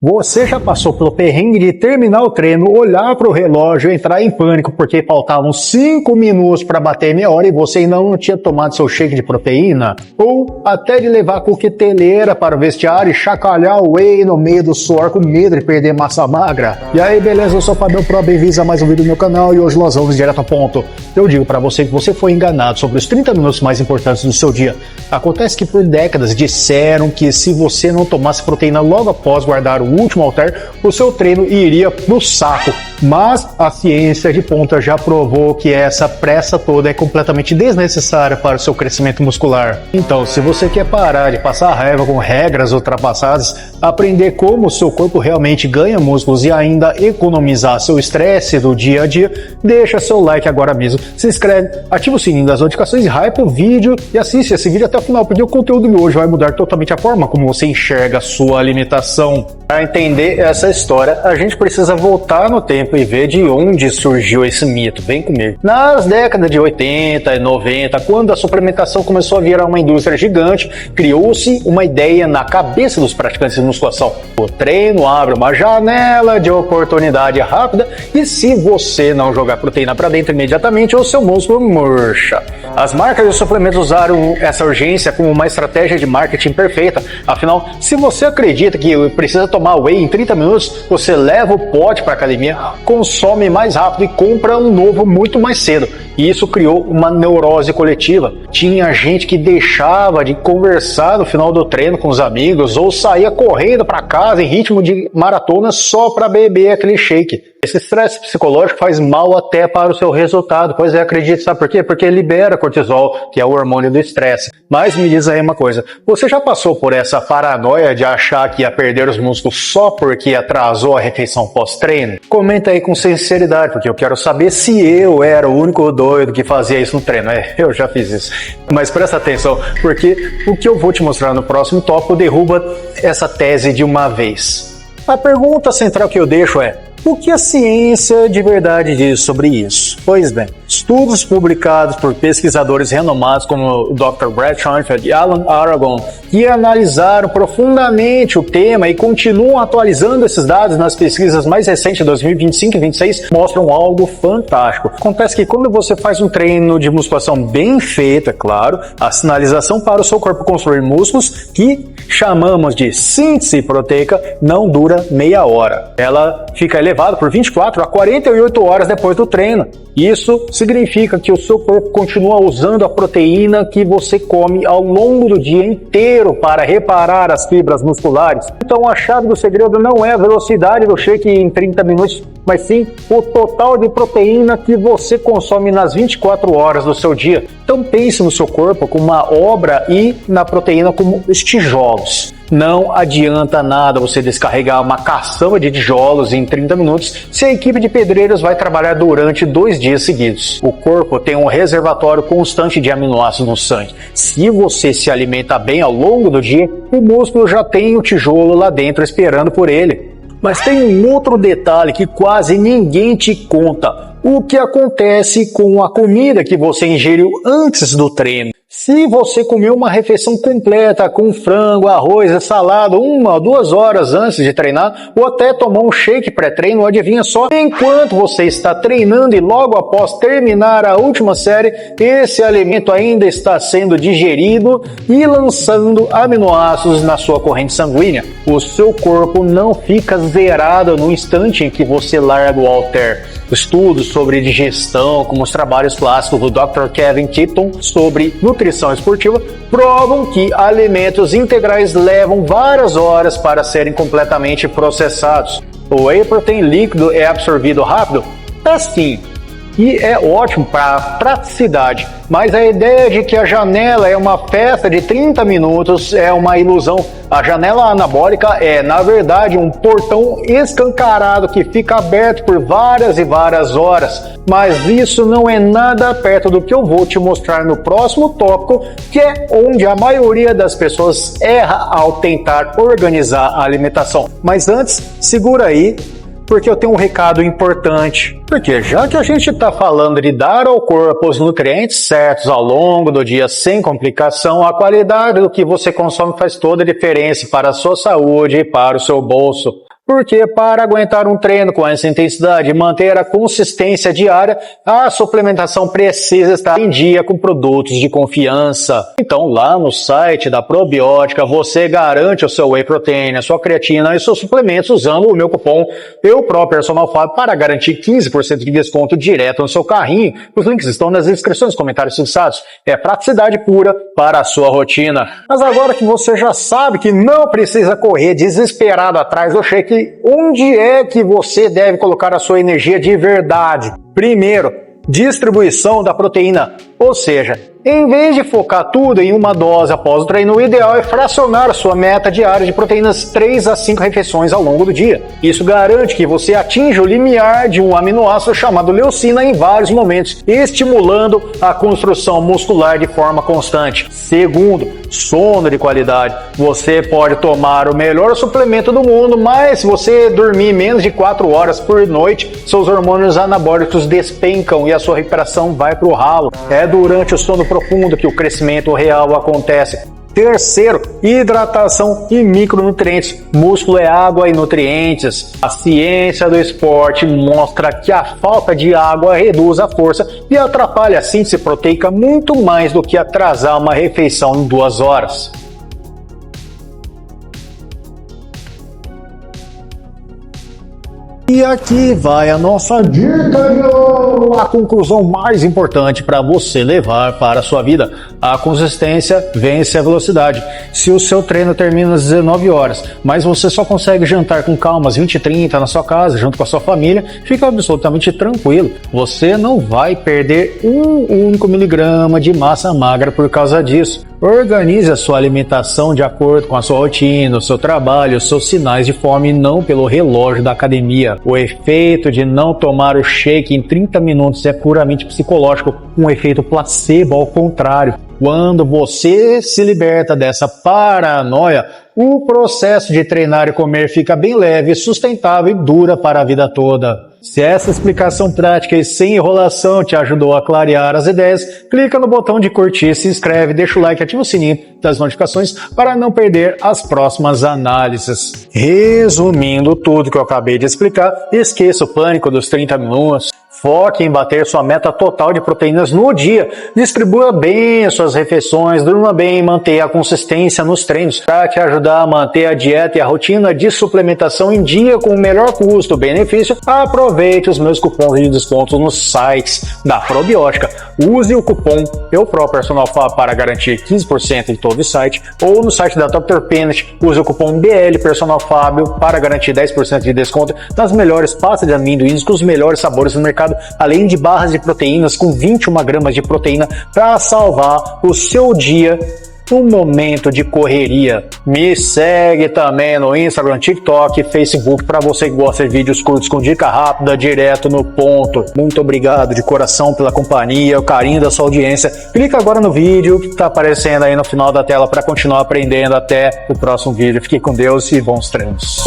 Você já passou pelo perrengue de terminar o treino, olhar para o relógio, entrar em pânico porque faltavam 5 minutos para bater meia hora e você ainda não tinha tomado seu shake de proteína? Ou até de levar a coqueteleira para o vestiário e chacoalhar o whey no meio do suor com medo de perder massa magra? E aí, beleza? Eu sou o Fabio Pro, bem-vindos a mais um vídeo do meu canal e hoje nós vamos direto ao ponto. Eu digo para você que você foi enganado sobre os 30 minutos mais importantes do seu dia. Acontece que por décadas disseram que se você não tomasse proteína logo após guardar o último halter, o seu treino iria pro saco. Mas a ciência de ponta já provou que essa pressa toda é completamente desnecessária para o seu crescimento muscular. Então, se você quer parar de passar raiva com regras ultrapassadas, aprender como o seu corpo realmente ganha músculos e ainda economizar seu estresse do dia a dia, deixa seu like agora mesmo, se inscreve, ativa o sininho das notificações, hype o vídeo e assiste esse vídeo até o final, porque o conteúdo de hoje vai mudar totalmente a forma como você enxerga a sua alimentação. Para entender essa história, a gente precisa voltar no tempo e ver de onde surgiu esse mito. Vem comigo. Nas décadas de 80 e 90, quando a suplementação começou a virar uma indústria gigante, criou-se uma ideia na cabeça dos praticantes de musculação. O treino abre uma janela de oportunidade rápida e se você não jogar proteína para dentro imediatamente, o seu músculo murcha. As marcas de suplementos usaram essa urgência como uma estratégia de marketing perfeita. Afinal, se você acredita que precisa tomar whey em 30 minutos, você leva o pote para a academia, consome mais rápido e compra um novo muito mais cedo. E isso criou uma neurose coletiva. Tinha gente que deixava de conversar no final do treino com os amigos ou saía correndo para casa em ritmo de maratona só para beber aquele shake. Esse estresse psicológico faz mal até para o seu resultado. Pois é, acredite, sabe por quê? Porque libera cortisol, que é o hormônio do estresse. Mas me diz aí uma coisa, você já passou por essa paranoia de achar que ia perder os músculos só porque atrasou a refeição pós-treino? Comenta aí com sinceridade, porque eu quero saber se eu era o único doido que fazia isso no treino. Eu já fiz isso. Mas presta atenção, porque o que eu vou te mostrar no próximo tópico derruba essa tese de uma vez. A pergunta central que eu deixo é: o que a ciência de verdade diz sobre isso? Pois bem, estudos publicados por pesquisadores renomados como o Dr. Brad Schoenfeld e Alan Aragon, que analisaram profundamente o tema e continuam atualizando esses dados nas pesquisas mais recentes de 2025 e 2026, mostram algo fantástico. Acontece que quando você faz um treino de musculação bem feito, é claro, a sinalização para o seu corpo construir músculos, que chamamos de síntese proteica, não dura meia hora. Ela fica elevada por 24 a 48 horas depois do treino. Isso significa que o seu corpo continua usando a proteína que você come ao longo do dia inteiro para reparar as fibras musculares. Então a chave do segredo não é a velocidade do shake em 30 minutos, mas sim o total de proteína que você consome nas 24 horas do seu dia. Então pense no seu corpo como uma obra e na proteína como os tijolos. Não adianta nada você descarregar uma caçamba de tijolos em 30 minutos se a equipe de pedreiros vai trabalhar durante 2 dias seguidos. O corpo tem um reservatório constante de aminoácidos no sangue. Se você se alimenta bem ao longo do dia, o músculo já tem o tijolo lá dentro esperando por ele. Mas tem um outro detalhe que quase ninguém te conta: o que acontece com a comida que você ingeriu antes do treino. Se você comeu uma refeição completa com frango, arroz e salada 1 ou 2 horas antes de treinar, ou até tomou um shake pré-treino, adivinha só, enquanto você está treinando e logo após terminar a última série, esse alimento ainda está sendo digerido e lançando aminoácidos na sua corrente sanguínea. O seu corpo não fica zerado no instante em que você larga o halter. Estudos sobre digestão, como os trabalhos clássicos do Dr. Kevin Tipton sobre nutrição esportiva, provam que alimentos integrais levam várias horas para serem completamente processados. O whey protein líquido é absorvido rápido? Sim. E é ótimo para praticidade, mas a ideia de que a janela é uma festa de 30 minutos é uma ilusão. A janela anabólica é, na verdade, um portão escancarado que fica aberto por várias e várias horas. Mas isso não é nada perto do que eu vou te mostrar no próximo tópico, que é onde a maioria das pessoas erra ao tentar organizar a alimentação. Mas antes, segura aí, porque eu tenho um recado importante. Porque já que a gente está falando de dar ao corpo os nutrientes certos ao longo do dia sem complicação, a qualidade do que você consome faz toda a diferença para a sua saúde e para o seu bolso. Porque para aguentar um treino com essa intensidade e manter a consistência diária, a suplementação precisa estar em dia com produtos de confiança. Então, lá no site da Probiótica, você garante o seu whey protein, a sua creatina e seus suplementos usando o meu cupom EUPROPERSONALFABio para garantir 15% de desconto direto no seu carrinho. Os links estão nas descrições, comentários fixados. É praticidade pura para a sua rotina. Mas agora que você já sabe que não precisa correr desesperado atrás do shake, onde é que você deve colocar a sua energia de verdade? Primeiro, distribuição da proteína, ou seja, em vez de focar tudo em uma dose após o treino, o ideal é fracionar a sua meta diária de proteínas 3 a 5 refeições ao longo do dia. Isso garante que você atinja o limiar de um aminoácido chamado leucina em vários momentos, estimulando a construção muscular de forma constante. Segundo, sono de qualidade. Você pode tomar o melhor suplemento do mundo, mas se você dormir menos de 4 horas por noite, seus hormônios anabólicos despencam e a sua recuperação vai para o ralo. É durante o sono profundo que o crescimento real acontece. Terceiro, hidratação e micronutrientes. Músculo é água e nutrientes. A ciência do esporte mostra que a falta de água reduz a força e atrapalha a síntese proteica muito mais do que atrasar uma refeição em 2 horas. E aqui vai a nossa dica, a conclusão mais importante para você levar para a sua vida. A consistência vence a velocidade. Se o seu treino termina às 19 horas, mas você só consegue jantar com calma às 20h30 na sua casa, junto com a sua família, fica absolutamente tranquilo. Você não vai perder um único miligrama de massa magra por causa disso. Organize a sua alimentação de acordo com a sua rotina, o seu trabalho, os seus sinais de fome, não pelo relógio da academia. O efeito de não tomar o shake em 30 minutos é puramente psicológico, um efeito placebo ao contrário. Quando você se liberta dessa paranoia, o processo de treinar e comer fica bem leve, sustentável e dura para a vida toda. Se essa explicação prática e sem enrolação te ajudou a clarear as ideias, clica no botão de curtir, se inscreve, deixa o like e ativa o sininho das notificações para não perder as próximas análises. Resumindo tudo que eu acabei de explicar, esqueça o pânico dos 30 minutos. Foque em bater sua meta total de proteínas no dia. Distribua bem as suas refeições, durma bem e mantenha a consistência nos treinos. Para te ajudar a manter a dieta e a rotina de suplementação em dia com o melhor custo-benefício, aproveite os meus cupons de desconto nos sites da Probiótica. Use o cupom EUPROPERSONALFABio para garantir 15% em todo o site, ou no site da Dr. Peanut, use o cupom BLPersonalFábio para garantir 10% de desconto nas melhores pastas de amendoins com os melhores sabores do mercado, além de barras de proteínas com 21 gramas de proteína para salvar o seu dia num momento de correria. Me segue também no Instagram, TikTok e Facebook para você que gosta de vídeos curtos com dica rápida, direto no ponto. Muito obrigado de coração pela companhia, o carinho da sua audiência. Clica agora no vídeo que está aparecendo aí no final da tela para continuar aprendendo. Até o próximo vídeo. Fique com Deus e bons treinos.